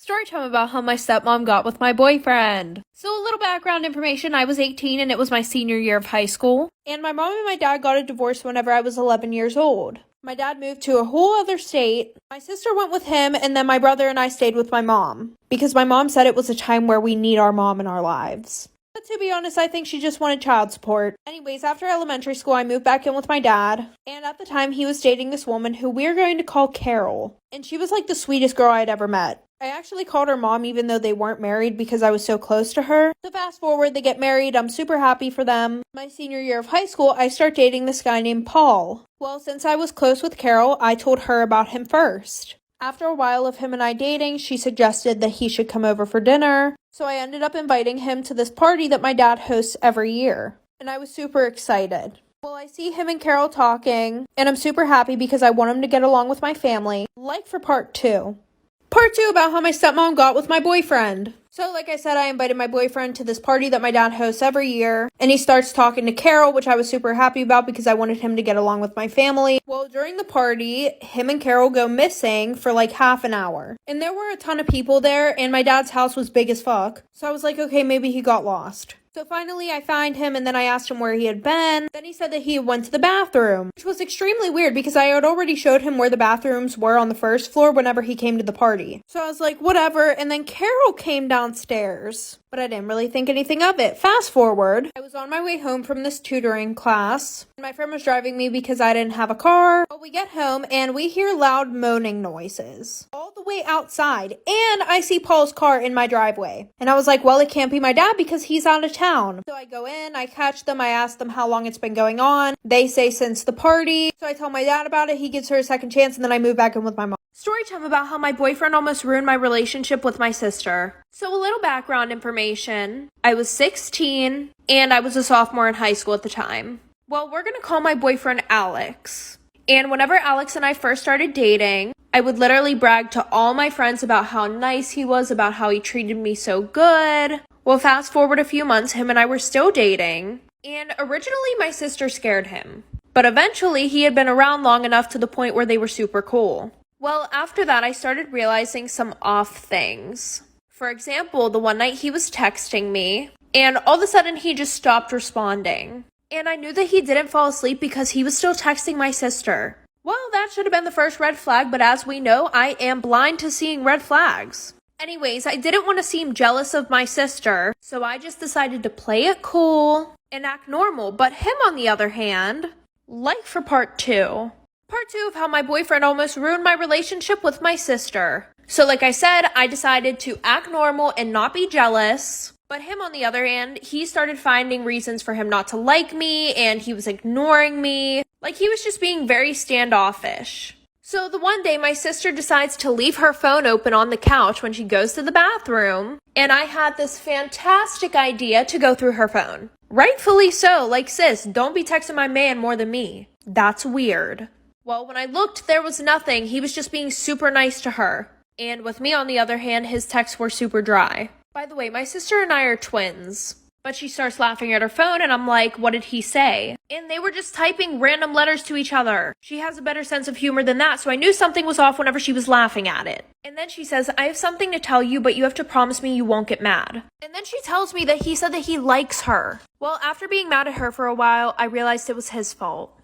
Storytime about how my stepmom got with my boyfriend. So a little background information, I was 18 and it was my senior year of high school. And my mom and my dad got a divorce whenever I was 11 years old. My dad moved to a whole other state. My sister went with him and then my brother and I stayed with my mom. Because my mom said it was a time where we need our mom in our lives. But to be honest, I think she just wanted child support. Anyways, after elementary school, I moved back in with my dad. And at the time, he was dating this woman who we're going to call Carol. And she was like the sweetest girl I'd ever met. I actually called her mom even though they weren't married because I was so close to her. So fast forward, they get married. I'm super happy for them. My senior year of high school, I start dating this guy named Paul. Well, since I was close with Carol, I told her about him first. After a while of him and I dating, she suggested that he should come over for dinner. So I ended up inviting him to this party that my dad hosts every year. And I was super excited. Well, I see him and Carol talking, and I'm super happy because I want him to get along with my family. Like for part 2. Part 2 about how my stepmom got with my boyfriend. So like I said, I invited my boyfriend to this party that my dad hosts every year. And he starts talking to Carol, which I was super happy about because I wanted him to get along with my family. Well, during the party, him and Carol go missing for like half an hour. And there were a ton of people there, and my dad's house was big as fuck. So I was like, okay, maybe he got lost. So finally I find him and then I asked him where he had been. Then he said that he went to the bathroom, which was extremely weird because I had already showed him where the bathrooms were on the first floor whenever he came to the party. So I was like, whatever. And then Carol came downstairs, but I didn't really think anything of it. Fast forward, I was on my way home from this tutoring class. My friend was driving me because I didn't have a car. Well, we get home and we hear loud moaning noises all the way outside. And I see Paul's car in my driveway. And I was like, well, it can't be my dad because he's out of town. So I go in, I catch them, I ask them how long it's been going on. They say since the party. So I tell my dad about it, he gives her a second chance, and then I move back in with my mom. Storytime about how my boyfriend almost ruined my relationship with my sister. So a little background information. I was 16, and I was a sophomore in high school at the time. Well, we're gonna call my boyfriend Alex. And whenever Alex and I first started dating, I would literally brag to all my friends about how nice he was, about how he treated me so good. Well, fast forward a few months, him and I were still dating. And originally, my sister scared him. But eventually, he had been around long enough to the point where they were super cool. Well, after that, I started realizing some off things. For example, the one night he was texting me, and all of a sudden, he just stopped responding. And I knew that he didn't fall asleep because he was still texting my sister. Well, that should have been the first red flag, but as we know, I am blind to seeing red flags. Anyways, I didn't want to seem jealous of my sister, so I just decided to play it cool and act normal. But him, on the other hand, like for part 2. Part 2 of how my boyfriend almost ruined my relationship with my sister. So like I said, I decided to act normal and not be jealous. But him, on the other hand, he started finding reasons for him not to like me, and he was ignoring me. Like he was just being very standoffish. So the one day my sister decides to leave her phone open on the couch when she goes to the bathroom, and I had this fantastic idea to go through her phone. Rightfully so, like sis, don't be texting my man more than me. That's weird. Well, when I looked, there was nothing. He was just being super nice to her. And with me, on the other hand, his texts were super dry. By the way, my sister and I are twins. But she starts laughing at her phone, and I'm like, what did he say? And they were just typing random letters to each other. She has a better sense of humor than that, so I knew something was off whenever she was laughing at it. And then she says, I have something to tell you, but you have to promise me you won't get mad. And then she tells me that he said that he likes her. Well, after being mad at her for a while, I realized it was his fault.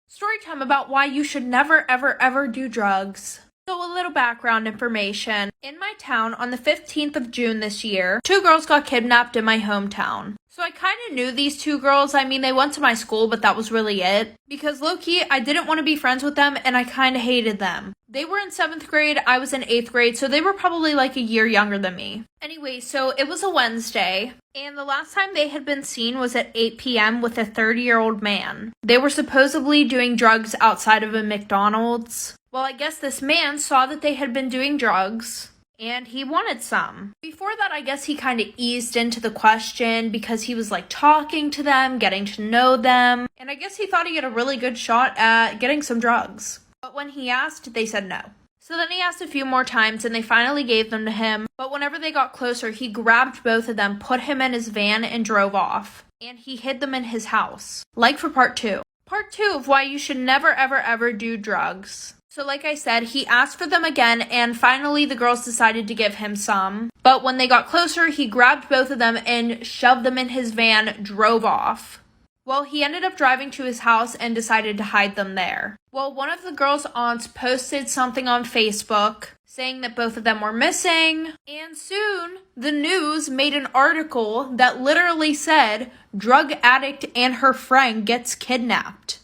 Storytime about why you should never, ever, ever do drugs. So a little background information. In my town, on the 15th of June this year, 2 girls got kidnapped in my hometown. So I kind of knew these 2 girls. I mean, they went to my school, but that was really it. Because low-key, I didn't want to be friends with them, and I kind of hated them. They were in 7th grade, I was in 8th grade, so they were probably like a year younger than me. Anyway, so it was a Wednesday, and the last time they had been seen was at 8 p.m. with a 30-year-old man. They were supposedly doing drugs outside of a McDonald's. Well, I guess this man saw that they had been doing drugs, and he wanted some. Before that, I guess he kind of eased into the question because he was like talking to them, getting to know them, and I guess he thought he had a really good shot at getting some drugs. But when he asked, they said no. So then he asked a few more times, and they finally gave them to him, but whenever they got closer, he grabbed both of them, put him in his van, and drove off. And he hid them in his house. Like for part 2. Part 2 of why you should never, ever, ever do drugs. So like I said, he asked for them again, and finally the girls decided to give him some. But when they got closer, he grabbed both of them and shoved them in his van, drove off. Well, he ended up driving to his house and decided to hide them there. Well, one of the girls' aunts posted something on Facebook saying that both of them were missing, and soon the news made an article that literally said, drug addict and her friend gets kidnapped.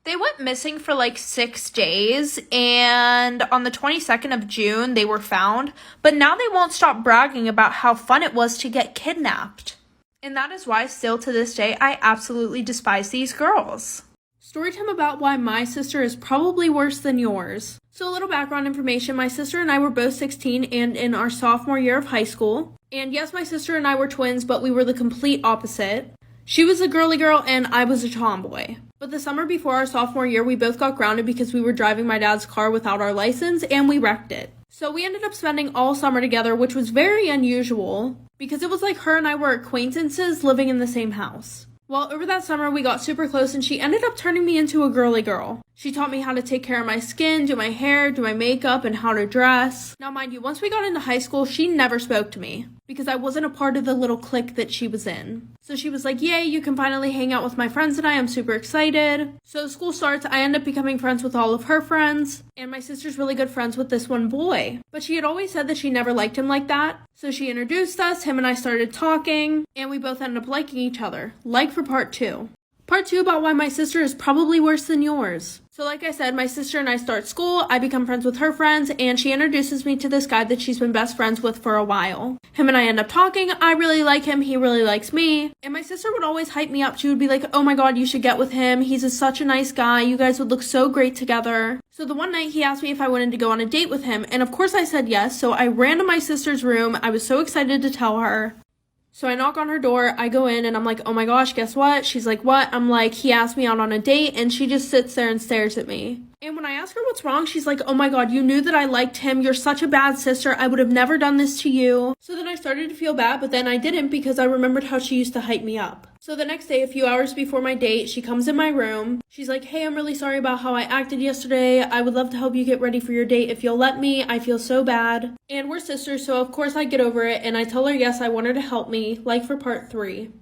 They went missing for like 6 days, and on the 22nd of June, they were found. But now they won't stop bragging about how fun it was to get kidnapped. And that is why, still to this day, I absolutely despise these girls. Storytime about why my sister is probably worse than yours. So a little background information, my sister and I were both 16 and in our sophomore year of high school. And yes, my sister and I were twins, but we were the complete opposite. She was a girly girl and I was a tomboy. But the summer before our sophomore year, we both got grounded because we were driving my dad's car without our license and we wrecked it. So we ended up spending all summer together, which was very unusual because it was like her and I were acquaintances living in the same house. Well, over that summer, we got super close and she ended up turning me into a girly girl. She taught me how to take care of my skin, do my hair, do my makeup, and how to dress. Now, mind you, once we got into high school, she never spoke to me because I wasn't a part of the little clique that she was in. So she was like, yay, you can finally hang out with my friends and I'm super excited. So school starts, I end up becoming friends with all of her friends, and my sister's really good friends with this one boy. But she had always said that she never liked him like that. So she introduced us, him and I started talking, and we both ended up liking each other. Like for part 2. Part 2 about why my sister is probably worse than yours. So like I said, my sister and I start school, I become friends with her friends, and she introduces me to this guy that she's been best friends with for a while. Him and I end up talking, I really like him, he really likes me, and my sister would always hype me up. She would be like, oh my god, you should get with him, such a nice guy, you guys would look so great together. So the one night he asked me if I wanted to go on a date with him, and of course I said yes, so I ran to my sister's room, I was so excited to tell her. So I knock on her door, I go in, and I'm like, oh my gosh, guess what? She's like, what? I'm like, he asked me out on a date, and she just sits there and stares at me. And when I ask her what's wrong, she's like, oh my god, you knew that I liked him, you're such a bad sister, I would have never done this to you. So then I started to feel bad, but then I didn't because I remembered how she used to hype me up. So the next day, a few hours before my date, she comes in my room. She's like, hey, I'm really sorry about how I acted yesterday. I would love to help you get ready for your date if you'll let me. I feel so bad. And we're sisters, so of course I get over it, and I tell her yes, I want her to help me, like for part 3.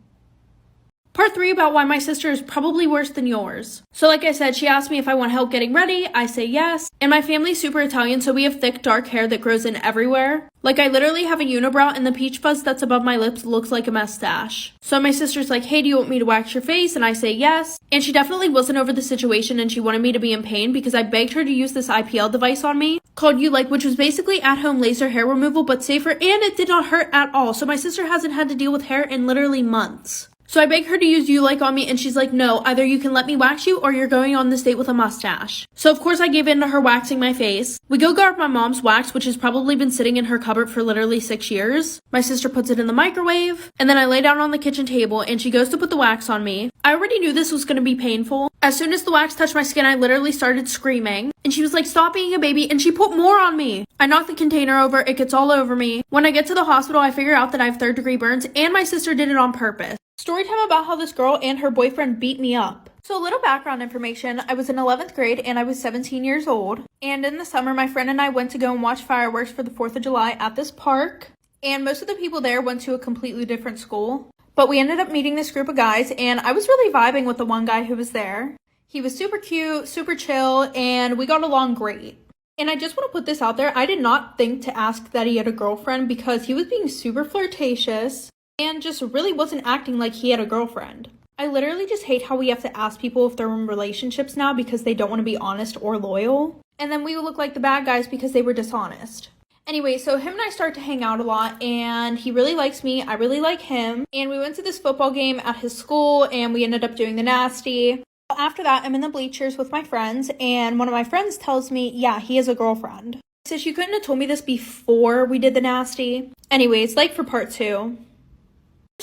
Part 3 about why my sister is probably worse than yours. So like I said, she asked me if I want help getting ready. I say yes. And my family's super Italian, so we have thick, dark hair that grows in everywhere. Like I literally have a unibrow, and the peach fuzz that's above my lips looks like a mustache. So my sister's like, hey, do you want me to wax your face? And I say yes. And she definitely wasn't over the situation, and she wanted me to be in pain because I begged her to use this IPL device on me called which was basically at-home laser hair removal, but safer, and it did not hurt at all. So my sister hasn't had to deal with hair in literally months. So I beg her to use on me, and she's like, no, either you can let me wax you or you're going on this date with a mustache. So of course I gave in to her waxing my face. We go grab my mom's wax, which has probably been sitting in her cupboard for literally 6 years. My sister puts it in the microwave, and then I lay down on the kitchen table and she goes to put the wax on me. I already knew this was going to be painful. As soon as the wax touched my skin, I literally started screaming. And she was like, stop being a baby, and she put more on me. I knock the container over, it gets all over me. When I get to the hospital, I figure out that I have 3rd-degree burns, and my sister did it on purpose. Storytime about how this girl and her boyfriend beat me up. So a little background information, I was in 11th grade and I was 17 years old. And in the summer, my friend and I went to go and watch fireworks for the 4th of July at this park. And most of the people there went to a completely different school. But we ended up meeting this group of guys, and I was really vibing with the one guy who was there. He was super cute, super chill, and we got along great. And I just want to put this out there, I did not think to ask that he had a girlfriend because he was being super flirtatious and just really wasn't acting like he had a girlfriend. I literally just hate how we have to ask people if they're in relationships now because they don't want to be honest or loyal. And then we would look like the bad guys because they were dishonest. Anyway, so him and I start to hang out a lot, and he really likes me, I really like him. And we went to this football game at his school, and we ended up doing the nasty. After that, I'm in the bleachers with my friends, and one of my friends tells me, yeah, he has a girlfriend. So she couldn't have told me this before we did the nasty. Anyways, like for part 2.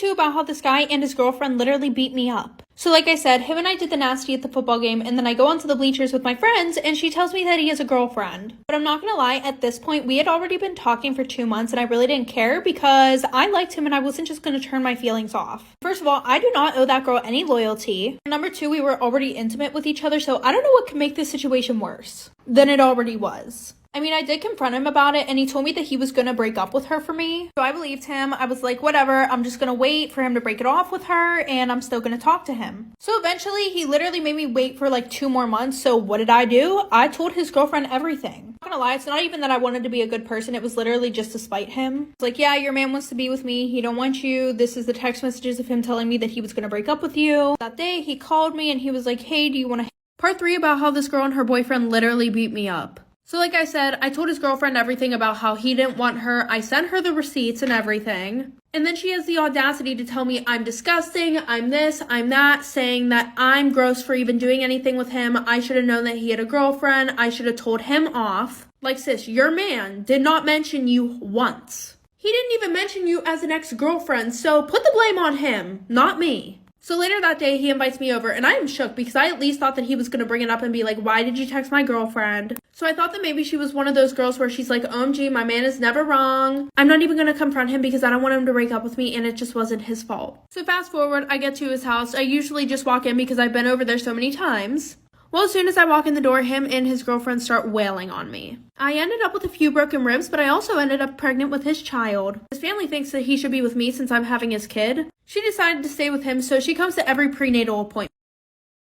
About how this guy and his girlfriend literally beat me up. So like I said, him and I did the nasty at the football game, and then I go onto the bleachers with my friends, and she tells me that he has a girlfriend. But I'm not gonna lie, at this point, we had already been talking for 2 months, and I really didn't care because I liked him and I wasn't just gonna turn my feelings off. First of all, I do not owe that girl any loyalty. Number two, we were already intimate with each other, so I don't know what could make this situation worse than it already was. I mean, I did confront him about it, and he told me that he was gonna break up with her for me. So I believed him. I was like, whatever, I'm just gonna wait for him to break it off with her, and I'm still gonna talk to him. So eventually, he literally made me wait for like 2 more months. So what did I do? I told his girlfriend everything. I'm not gonna lie, it's not even that I wanted to be a good person. It was literally just to spite him. It's like, yeah, your man wants to be with me. He don't want you. This is the text messages of him telling me that he was gonna break up with you. That day, he called me, and he was like, hey, do you wanna... Part 3 about how this girl and her boyfriend literally beat me up. So like I said, I told his girlfriend everything about how he didn't want her. I sent her the receipts and everything. And then she has the audacity to tell me I'm disgusting, I'm this, I'm that, saying that I'm gross for even doing anything with him. I should have known that he had a girlfriend. I should have told him off. Like, sis, your man did not mention you once. He didn't even mention you as an ex-girlfriend, so put the blame on him, not me. So later that day, he invites me over, and I am shook because I at least thought that he was going to bring it up and be like, why did you text my girlfriend? So I thought that maybe she was one of those girls where she's like, OMG, my man is never wrong. I'm not even going to confront him because I don't want him to break up with me, and it just wasn't his fault. So fast forward, I get to his house. I usually just walk in because I've been over there so many times. Well, as soon as I walk in the door, him and his girlfriend start wailing on me. I ended up with a few broken ribs, but I also ended up pregnant with his child. His family thinks that he should be with me since I'm having his kid. She decided to stay with him, so she comes to every prenatal appointment.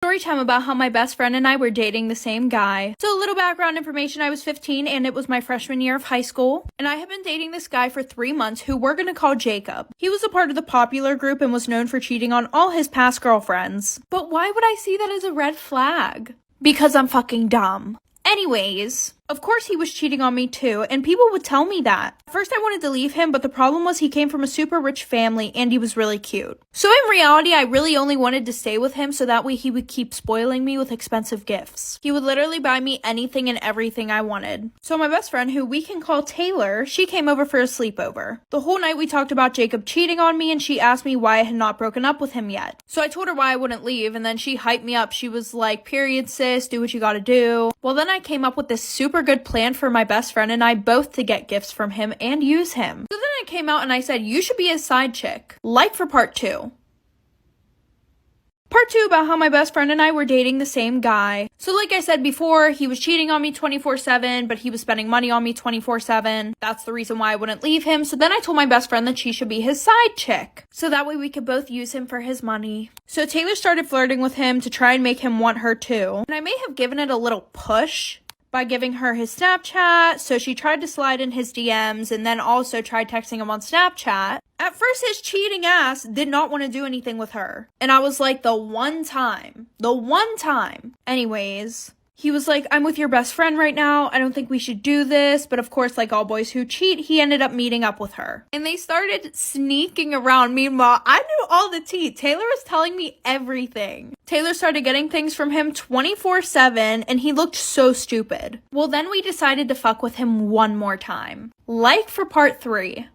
Story time about how my best friend and I were dating the same guy. So a little background information, I was 15 and it was my freshman year of high school. And I had been dating this guy for 3 months who we're gonna call Jacob. He was a part of the popular group and was known for cheating on all his past girlfriends. But why would I see that as a red flag? Because I'm fucking dumb. Anyways, of course he was cheating on me too, and people would tell me that. At first I wanted to leave him, but the problem was he came from a super rich family and he was really cute. So in reality, I really only wanted to stay with him so that way he would keep spoiling me with expensive gifts. He would literally buy me anything and everything I wanted. So my best friend, who we can call Taylor, she came over for a sleepover. The whole night we talked about Jacob cheating on me, and she asked me why I had not broken up with him yet. So I told her why I wouldn't leave, and then she hyped me up. She was like, period sis, do what you gotta do. Well, then I came up with this super good plan for my best friend and I both to get gifts from him and use him. So then I came out and I said, you should be his side chick. Like for part 2. Part 2 about how my best friend and I were dating the same guy. So like I said before, he was cheating on me 24/7, but he was spending money on me 24/7. That's the reason why I wouldn't leave him. So then I told my best friend that she should be his side chick. So that way we could both use him for his money. So Taylor started flirting with him to try and make him want her too. And I may have given it a little push by giving her his Snapchat, so she tried to slide in his DMs and then also tried texting him on Snapchat. At first, his cheating ass did not want to do anything with her. And I was like, the one time. Anyways, he was like, I'm with your best friend right now. I don't think we should do this. But of course, like all boys who cheat, he ended up meeting up with her. And they started sneaking around. Meanwhile, I knew all the tea. Taylor was telling me everything. Taylor started getting things from him 24/7 and he looked so stupid. Well, then we decided to fuck with him one more time. Like for part 3.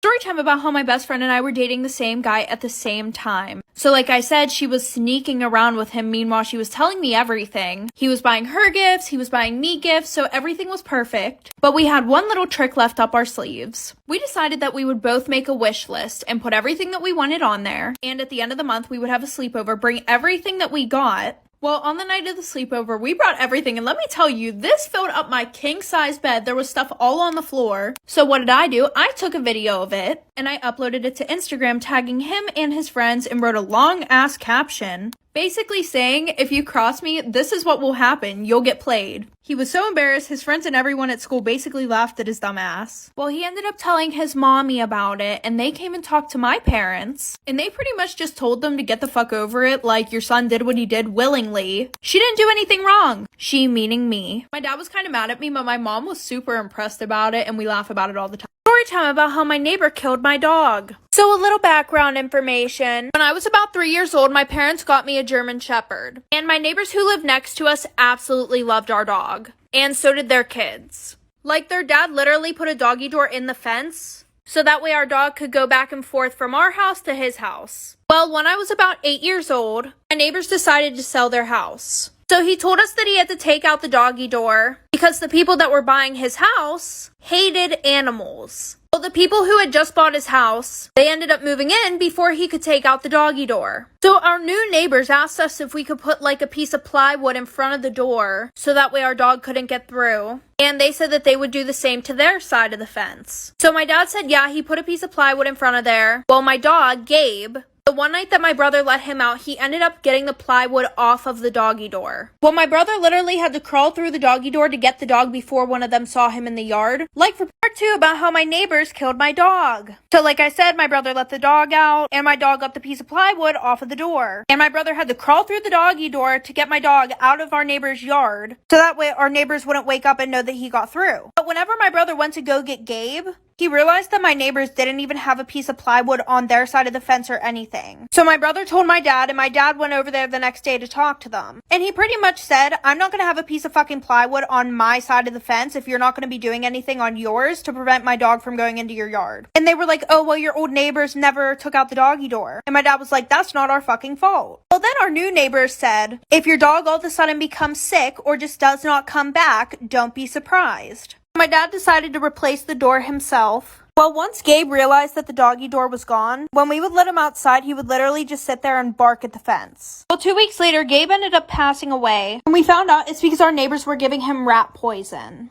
Story time about how my best friend and I were dating the same guy at the same time. So like I said, she was sneaking around with him. Meanwhile, she was telling me everything. He was buying her gifts, he was buying me gifts, so everything was perfect. But we had one little trick left up our sleeves. We decided that we would both make a wish list and put everything that we wanted on there. And at the end of the month, we would have a sleepover, bring everything that we got. Well, on the night of the sleepover, we brought everything, and let me tell you, this filled up my king-size bed. There was stuff all on the floor. So what did I do? I took a video of it, and I uploaded it to Instagram, tagging him and his friends, and wrote a long-ass caption, basically saying, if you cross me, this is what will happen. You'll get played. He was so embarrassed, his friends and everyone at school basically laughed at his dumb ass. Well, he ended up telling his mommy about it, and they came and talked to my parents, and they pretty much just told them to get the fuck over it, like your son did what he did willingly. She didn't do anything wrong. She meaning me. My dad was kind of mad at me, but my mom was super impressed about it, and we laugh about it all the time. Story time about how my neighbor killed my dog. So a little background information. When I was about 3 years old, my parents got me a German Shepherd. And my neighbors who lived next to us absolutely loved our dog. And so did their kids. Like their dad literally put a doggy door in the fence so that way our dog could go back and forth from our house to his house. Well, when I was about 8 years old, my neighbors decided to sell their house. So he told us that he had to take out the doggy door because the people that were buying his house hated animals. Well, the people who had just bought his house, they ended up moving in before he could take out the doggy door. So our new neighbors asked us if we could put like a piece of plywood in front of the door so that way our dog couldn't get through. And they said that they would do the same to their side of the fence. So my dad said, yeah, he put a piece of plywood in front of there. Well, my dog, Gabe, the one night that my brother let him out, he ended up getting the plywood off of the doggy door. Well, my brother literally had to crawl through the doggy door to get the dog before one of them saw him in the yard. Like for part 2 about how my neighbors killed my dog. So like I said, my brother let the dog out, and my dog got the piece of plywood off of the door. And my brother had to crawl through the doggy door to get my dog out of our neighbor's yard, so that way our neighbors wouldn't wake up and know that he got through. But whenever my brother went to go get Gabe, he realized that my neighbors didn't even have a piece of plywood on their side of the fence or anything. So my brother told my dad, and my dad went over there the next day to talk to them. And he pretty much said, I'm not going to have a piece of fucking plywood on my side of the fence if you're not going to be doing anything on yours to prevent my dog from going into your yard. And they were like, oh, well, your old neighbors never took out the doggy door. And my dad was like, that's not our fucking fault. Well, then our new neighbors said, if your dog all of a sudden becomes sick or just does not come back, don't be surprised. My dad decided to replace the door himself. Well, once Gabe realized that the doggy door was gone, when we would let him outside, he would literally just sit there and bark at the fence. Well, 2 weeks later, Gabe ended up passing away, and we found out it's because our neighbors were giving him rat poison.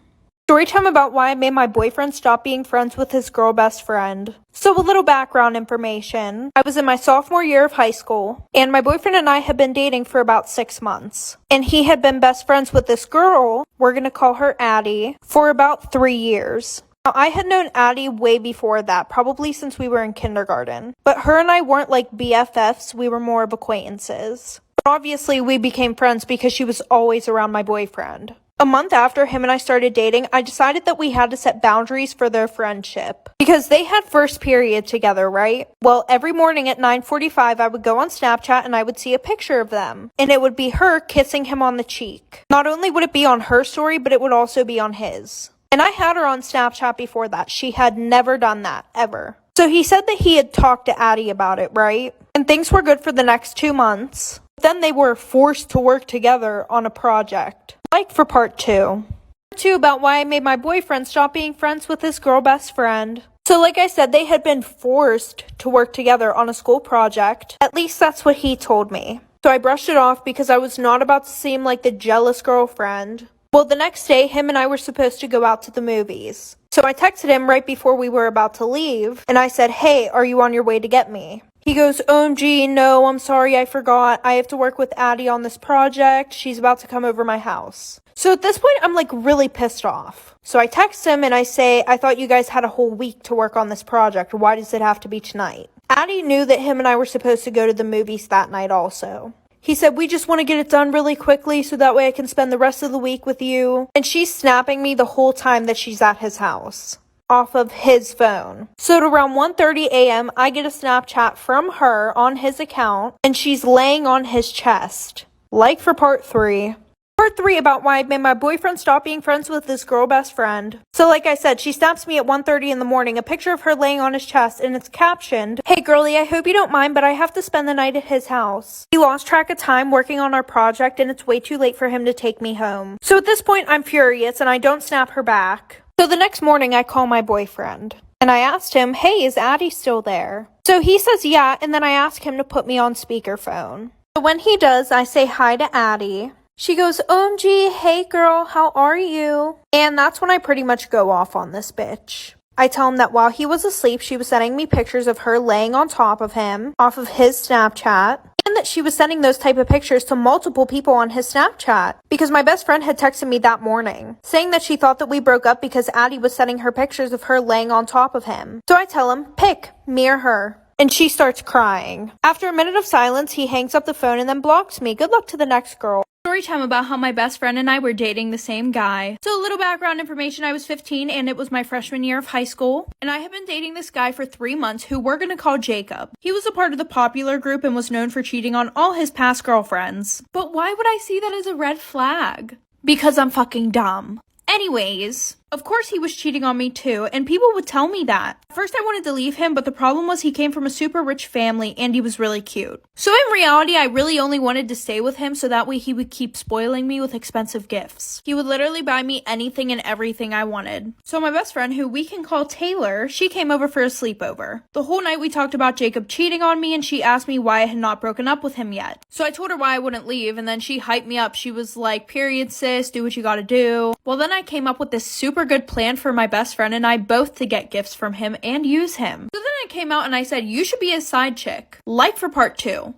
Story time about why I made my boyfriend stop being friends with his girl best friend. So a little background information. I was in my sophomore year of high school, and my boyfriend and I had been dating for about 6 months. And he had been best friends with this girl, we're gonna call her Addie, for about 3 years. Now, I had known Addie way before that, probably since we were in kindergarten. But her and I weren't like BFFs, we were more of acquaintances. But obviously, we became friends because she was always around my boyfriend. A month after him and I started dating, I decided that we had to set boundaries for their friendship. Because they had first period together, right? Well, every morning at 9:45, I would go on Snapchat and I would see a picture of them. And it would be her kissing him on the cheek. Not only would it be on her story, but it would also be on his. And I had her on Snapchat before that. She had never done that, ever. So he said that he had talked to Addie about it, right? And things were good for the next 2 months. Then they were forced to work together on a project. Like for part 2. Part 2 about why I made my boyfriend stop being friends with his girl best friend. So like I said, they had been forced to work together on a school project. At least that's what he told me. So I brushed it off because I was not about to seem like the jealous girlfriend. Well, the next day, him and I were supposed to go out to the movies. So I texted him right before we were about to leave, and I said, hey, are you on your way to get me? He goes, OMG, no, I'm sorry, I forgot. I have to work with Addie on this project. She's about to come over my house. So at this point, I'm like really pissed off. So I text him and I say, I thought you guys had a whole week to work on this project. Why does it have to be tonight? Addie knew that him and I were supposed to go to the movies that night also. He said, we just want to get it done really quickly so that way I can spend the rest of the week with you. And she's snapping me the whole time that she's at his house. Off of his phone. So at around 1:30 a.m., I get a Snapchat from her on his account, and she's laying on his chest. Like for part 3. Part 3 about why I made my boyfriend stop being friends with his girl best friend. So like I said, she snaps me at 1:30 in the morning, a picture of her laying on his chest, and it's captioned, hey girly, I hope you don't mind, but I have to spend the night at his house. He lost track of time working on our project, and it's way too late for him to take me home. So at this point, I'm furious, and I don't snap her back. So the next morning, I call my boyfriend, and I asked him, hey, is Addie still there? So he says yeah, and then I ask him to put me on speakerphone. So when he does, I say hi to Addie. She goes, OMG, hey girl, how are you? And that's when I pretty much go off on this bitch. I tell him that while he was asleep, she was sending me pictures of her laying on top of him, off of his Snapchat, and that she was sending those type of pictures to multiple people on his Snapchat, because my best friend had texted me that morning, saying that she thought that we broke up because Addie was sending her pictures of her laying on top of him. So I tell him, pick, me or her. And she starts crying. After a minute of silence, he hangs up the phone and then blocks me. Good luck to the next girl. Story time about how my best friend and I were dating the same guy. So a little background information, I was 15 and it was my freshman year of high school. And I had been dating this guy for 3 months who we're gonna call Jacob. He was a part of the popular group and was known for cheating on all his past girlfriends. But why would I see that as a red flag? Because I'm fucking dumb. Anyways, Of course he was cheating on me too, and people would tell me that. At first I wanted to leave him, but the problem was he came from a super rich family and he was really cute. So in reality, I really only wanted to stay with him so that way he would keep spoiling me with expensive gifts. He would literally buy me anything and everything I wanted. So my best friend, who we can call Taylor, she came over for a sleepover. The whole night we talked about Jacob cheating on me, and she asked me why I had not broken up with him yet. So I told her why I wouldn't leave, and then she hyped me up. She was like, period sis, do what you gotta do. Well, then I came up with this super good plan for my best friend and I both to get gifts from him and use him. So then I came out and I said, you should be his side chick. Like for part 2.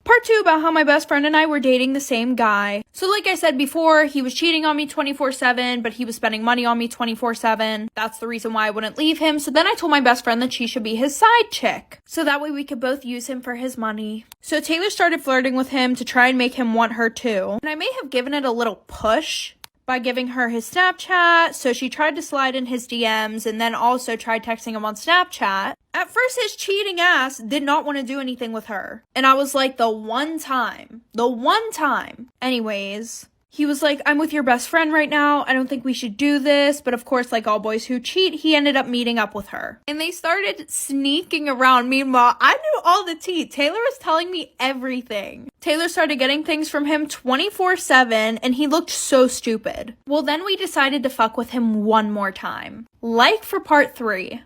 Part 2 about how my best friend and I were dating the same guy. So like I said before, he was cheating on me 24/7, but he was spending money on me 24/7. That's the reason why I wouldn't leave him. So then I told my best friend that she should be his side chick. So that way we could both use him for his money. So Taylor started flirting with him to try and make him want her too. And I may have given it a little push by giving her his Snapchat, so she tried to slide in his DMs and then also tried texting him on Snapchat. At first, his cheating ass did not want to do anything with her. And I was like, the one time. Anyways, he was like, I'm with your best friend right now. I don't think we should do this. But of course, like all boys who cheat, he ended up meeting up with her. And they started sneaking around. Meanwhile, I knew all the tea. Taylor was telling me everything. Taylor started getting things from him 24/7 and he looked so stupid. Well, then we decided to fuck with him one more time. Like for part 3.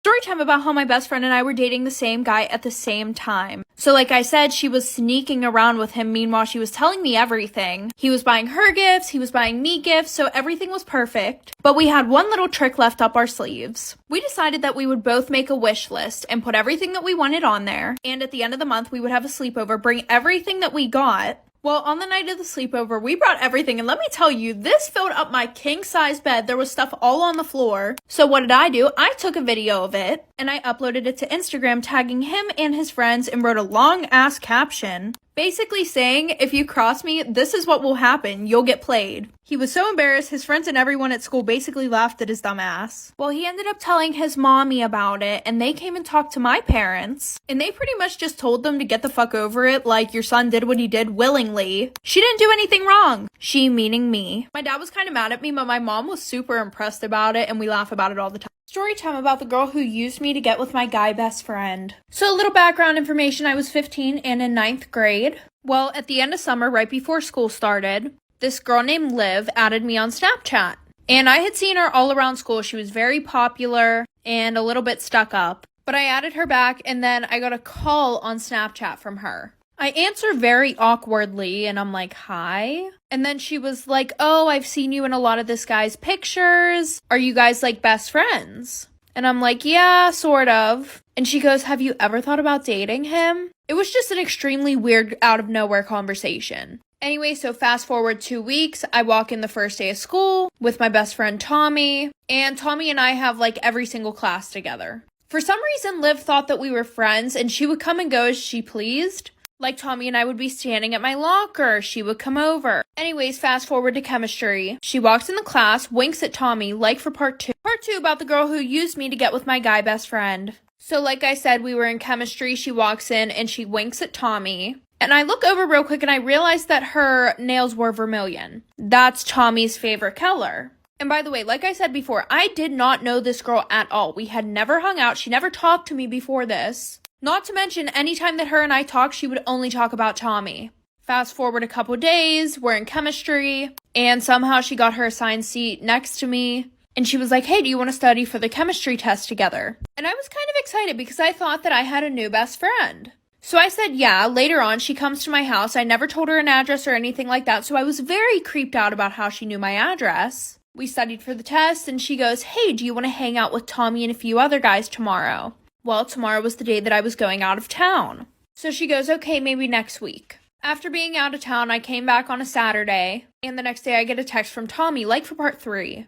Story time about how my best friend and I were dating the same guy at the same time. So like I said, she was sneaking around with him. Meanwhile, she was telling me everything. He was buying her gifts, he was buying me gifts, so everything was perfect. But we had one little trick left up our sleeves. We decided that we would both make a wish list and put everything that we wanted on there. And at the end of the month, we would have a sleepover, bring everything that we got. Well, on the night of the sleepover, we brought everything, and let me tell you, this filled up my king-size bed. There was stuff all on the floor. So what did I do? I took a video of it, and I uploaded it to Instagram, tagging him and his friends, and wrote a long-ass caption, basically saying, if you cross me, this is what will happen. You'll get played. He was so embarrassed, his friends and everyone at school basically laughed at his dumb ass. Well, he ended up telling his mommy about it, and they came and talked to my parents, and they pretty much just told them to get the fuck over it, like your son did what he did willingly. She didn't do anything wrong. She meaning me. My dad was kind of mad at me, but my mom was super impressed about it, and we laugh about it all the time. Story time about the girl who used me to get with my guy best friend. So a little background information, I was 15 and in 9th grade. Well, at the end of summer, right before school started, this girl named Liv added me on Snapchat. And I had seen her all around school. She was very popular and a little bit stuck up. But I added her back and then I got a call on Snapchat from her. I answer very awkwardly and I'm like, hi? And then she was like, oh, I've seen you in a lot of this guy's pictures. Are you guys like best friends? And I'm like, yeah, sort of. And she goes, have you ever thought about dating him? It was just an extremely weird out of nowhere conversation. Anyway, so fast forward 2 weeks, I walk in the first day of school with my best friend Tommy. And Tommy and I have like every single class together. For some reason, Liv thought that we were friends and she would come and go as she pleased. Like Tommy and I would be standing at my locker. She would come over. Anyways, fast forward to chemistry. She walks in the class, winks at Tommy, like for part 2. Part 2 about the girl who used me to get with my guy best friend. So like I said, we were in chemistry. She walks in and she winks at Tommy. And I look over real quick and I realize that her nails were vermilion. That's Tommy's favorite color. And by the way, like I said before, I did not know this girl at all. We had never hung out. She never talked to me before this. Not to mention, anytime that her and I talked, she would only talk about Tommy. Fast forward a couple days, we're in chemistry, and somehow she got her assigned seat next to me, and she was like, hey, do you want to study for the chemistry test together? And I was kind of excited because I thought that I had a new best friend. So I said, yeah. Later on, she comes to my house. I never told her an address or anything like that, so I was very creeped out about how she knew my address. We studied for the test, and she goes, hey, do you want to hang out with Tommy and a few other guys tomorrow? Well, tomorrow was the day that I was going out of town. So she goes, okay, maybe next week. After being out of town, I came back on a Saturday, and the next day I get a text from Tommy, like for part 3.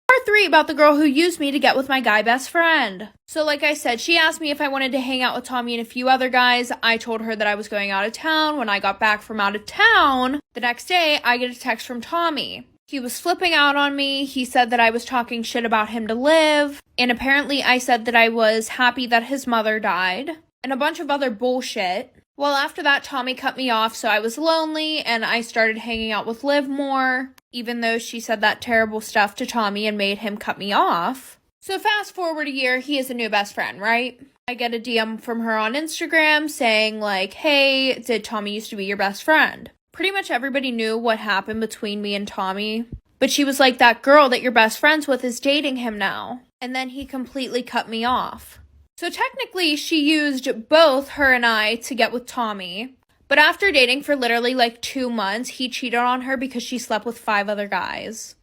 Part 3 about the girl who used me to get with my guy best friend. So like I said, she asked me if I wanted to hang out with Tommy and a few other guys. I told her that I was going out of town. When I got back from out of town, the next day I get a text from Tommy. He was flipping out on me. He said that I was talking shit about him to Liv. And apparently I said that I was happy that his mother died. And a bunch of other bullshit. Well, after that, Tommy cut me off, so I was lonely, and I started hanging out with Liv more, even though she said that terrible stuff to Tommy and made him cut me off. So fast forward a year, he is a new best friend, right? I get a DM from her on Instagram saying like, hey, did Tommy used to be your best friend? Pretty much everybody knew what happened between me and Tommy, but she was like, that girl that you're best friends with is dating him now. And then he completely cut me off. So technically, she used both her and I to get with Tommy. But after dating for literally like 2 months, he cheated on her because she slept with 5 other guys.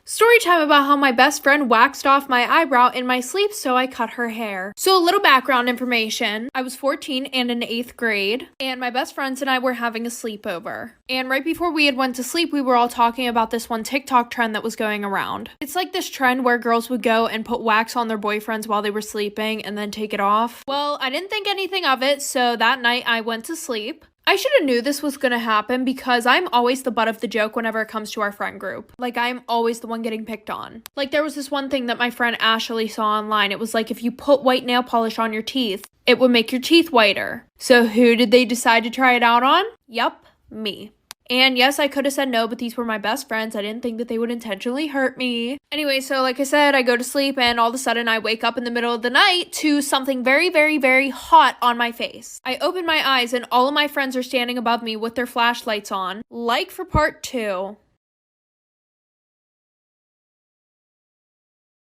Story time about how my best friend waxed off my eyebrow in my sleep, so I cut her hair. So a little background information. I was 14 and in 8th grade, and my best friends and I were having a sleepover. And right before we had went to sleep, we were all talking about this one TikTok trend that was going around. It's like this trend where girls would go and put wax on their boyfriends while they were sleeping and then take it off. Well, I didn't think anything of it, so that night I went to sleep. I should have knew this was gonna happen because I'm always the butt of the joke whenever it comes to our friend group. Like, I'm always the one getting picked on. Like, there was this one thing that my friend Ashley saw online. It was like, if you put white nail polish on your teeth, it would make your teeth whiter. So who did they decide to try it out on? Yup, me. And yes, I could have said no, but these were my best friends. I didn't think that they would intentionally hurt me. Anyway, so like I said, I go to sleep and all of a sudden I wake up in the middle of the night to something very, very, very hot on my face. I open my eyes and all of my friends are standing above me with their flashlights on. Like for part 2.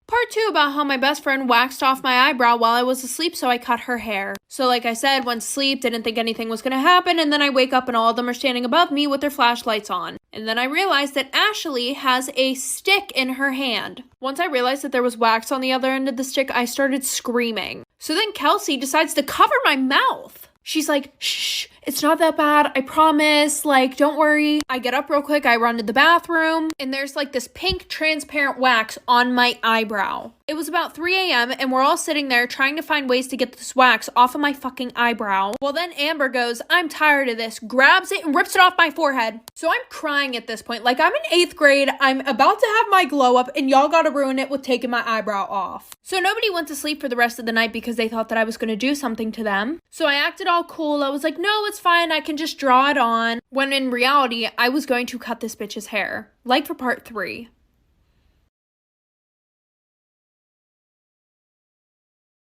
Part 2 about how my best friend waxed off my eyebrow while I was asleep, so I cut her hair. So like I said, went to sleep, didn't think anything was gonna happen, and then I wake up and all of them are standing above me with their flashlights on. And then I realized that Ashley has a stick in her hand. Once I realized that there was wax on the other end of the stick, I started screaming. So then Kelsey decides to cover my mouth. She's like, shh, it's not that bad, I promise, like, don't worry. I get up real quick, I run to the bathroom, and there's like this pink transparent wax on my eyebrow. It was about 3 a.m. and we're all sitting there trying to find ways to get this wax off of my fucking eyebrow. Well, then Amber goes, I'm tired of this, grabs it and rips it off my forehead. So I'm crying at this point. Like, I'm in 8th grade, I'm about to have my glow up, and y'all gotta ruin it with taking my eyebrow off. So nobody went to sleep for the rest of the night because they thought that I was gonna do something to them. So I acted all cool. I was like, no, it's fine, I can just draw it on. When in reality, I was going to cut this bitch's hair. Like for part 3.